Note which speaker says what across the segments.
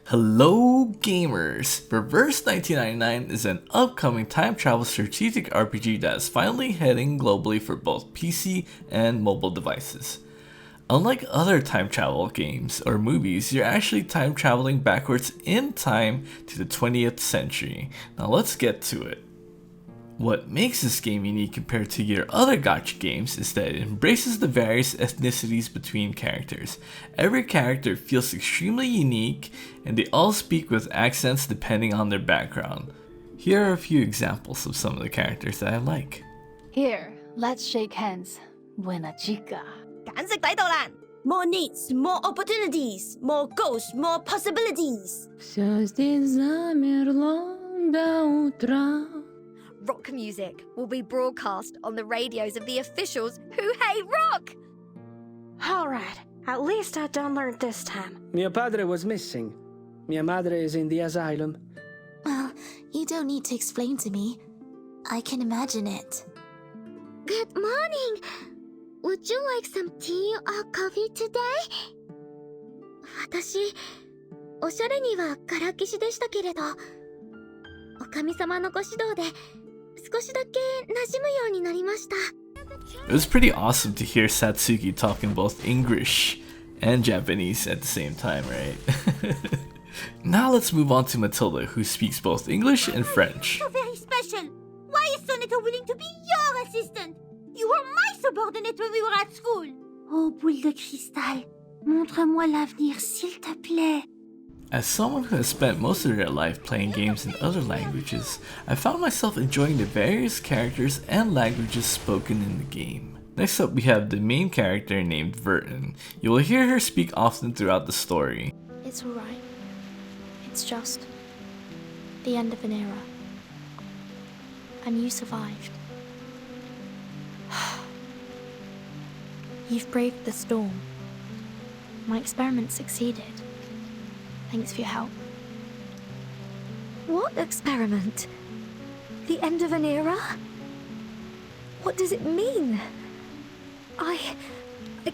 Speaker 1: Hello gamers! Reverse 1999 is an upcoming time travel strategic RPG that is finally heading globally for both PC and mobile devices. Unlike other time travel games or movies, you're actually time traveling backwards in time to the 20th century. Now let's get to it. What makes this game unique compared to your other Gacha games is that it embraces the various ethnicities between characters. Every character feels extremely unique, and they all speak with accents depending on their background. Here are a few examples of some of the characters that I like.
Speaker 2: Here, let's shake hands. Buena chica.
Speaker 3: 簡直抵到爛 More needs, more opportunities, more goals, more possibilities. Rock music will be broadcast on the radios of the officials who hate rock.
Speaker 4: Alright, at least I don't learn this time.
Speaker 5: Mio padre was missing. Mia madre is in the asylum.
Speaker 6: Well, you don't need to explain to me. I can imagine it.
Speaker 7: Good morning. Would you like some tea or coffee today? 私、おしゃれにはからきしでしたけれど、お神様のご指導で少しだけ馴染むようになりました。
Speaker 1: It was pretty awesome to hear Satsuki talking both English and Japanese at the same time, right? Now let's move on to Matilda, who speaks both English and French.
Speaker 7: You're very special. Why is Soneto willing to be your assistant? You were my subordinate when we were at school. Oh, boule de cristal, montre-moi l'avenir, s'il te plaît.
Speaker 1: As someone who has spent most of their life playing games in other languages, I found myself enjoying the various characters and languages spoken in the game. Next up, we have the main character named Vertin. You will hear her speak often throughout the story.
Speaker 6: It's alright. It's just the end of an era. And you survived. You've braved the storm. My experiment succeeded. Thanks for your help.
Speaker 7: What experiment? The end of an era? What does it mean? I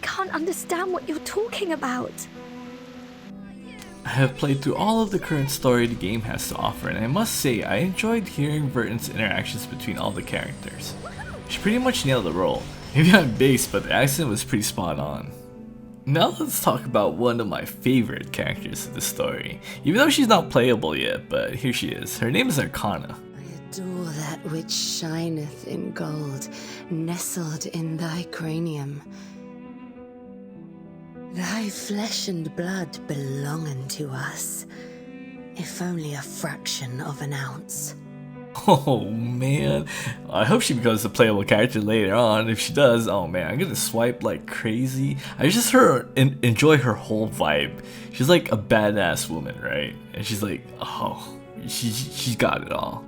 Speaker 7: can't understand what you're talking about.
Speaker 1: I have played through all of the current story the game has to offer, and I must say I enjoyed hearing Vertin's interactions between all the characters. She pretty much nailed the role. Maybe I'm based, but the accent was pretty spot on. Now let's talk about one of my favorite characters of the story. Even though she's not playable yet, but here she is. Her name is Arcana.
Speaker 8: I adore that which shineth in gold, nestled in thy cranium. Thy flesh and blood belong unto us, if only a fraction of an ounce.
Speaker 1: Oh man, I hope she becomes a playable character later on. If she does, oh man, I'm gonna swipe like crazy. I just enjoy her whole vibe. She's like a badass woman, right? And she's like, oh, she's got it all.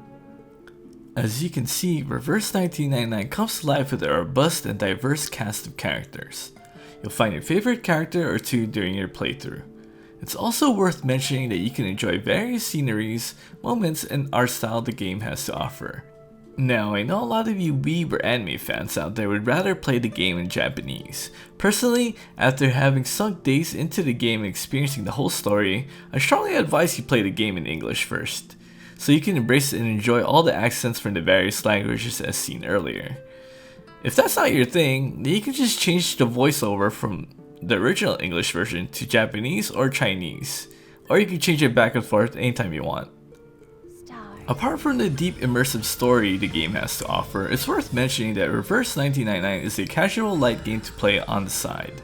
Speaker 1: As you can see, Reverse 1999 comes to life with a robust and diverse cast of characters. You'll find your favorite character or two during your playthrough. It's also worth mentioning that you can enjoy various sceneries, moments, and art style the game has to offer. Now, I know a lot of you weeb or anime fans out there would rather play the game in Japanese. Personally, after having sunk days into the game and experiencing the whole story, I strongly advise you play the game in English first, so you can embrace and enjoy all the accents from the various languages as seen earlier. If that's not your thing, then you can just change the voiceover from the original English version to Japanese or Chinese, or you can change it back and forth anytime you want. Apart from the deep immersive story the game has to offer, it's worth mentioning that Reverse 1999 is a casual light game to play on the side.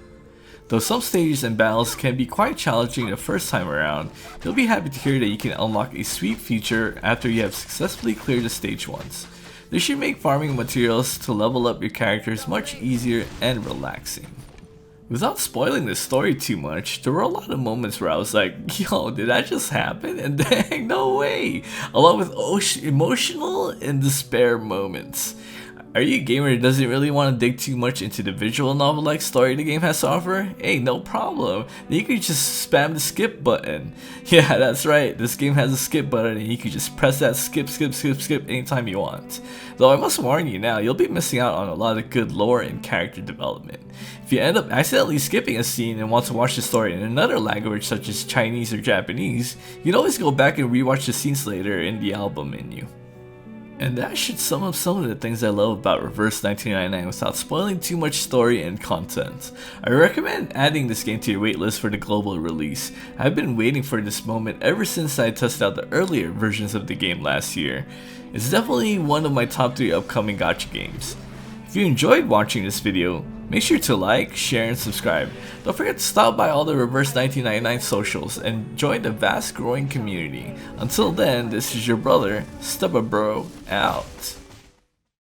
Speaker 1: Though some stages and battles can be quite challenging the first time around, you'll be happy to hear that you can unlock a sweet feature after you have successfully cleared the stage once. This should make farming materials to level up your characters much easier and relaxing. Without spoiling the story too much, there were a lot of moments where I was like, yo, did that just happen? And dang, no way! Along with emotional and despair moments. Are you a gamer who doesn't really want to dig too much into the visual novel-like story the game has to offer? Hey, no problem. Then you can just spam the skip button. Yeah, that's right. This game has a skip button and you can just press that skip anytime you want. Though I must warn you now, you'll be missing out on a lot of good lore and character development. If you end up accidentally skipping a scene and want to watch the story in another language such as Chinese or Japanese, you can always go back and rewatch the scenes later in the album menu. And that should sum up some of the things I love about Reverse 1999 without spoiling too much story and content. I recommend adding this game to your waitlist for the global release. I've been waiting for this moment ever since I tested out the earlier versions of the game last year. It's definitely one of my top 3 upcoming gacha games. If you enjoyed watching this video, make sure to like, share, and subscribe. Don't forget to stop by all the Reverse 1999 socials and join the vast growing community. Until then, this is your brother, Steparu, out.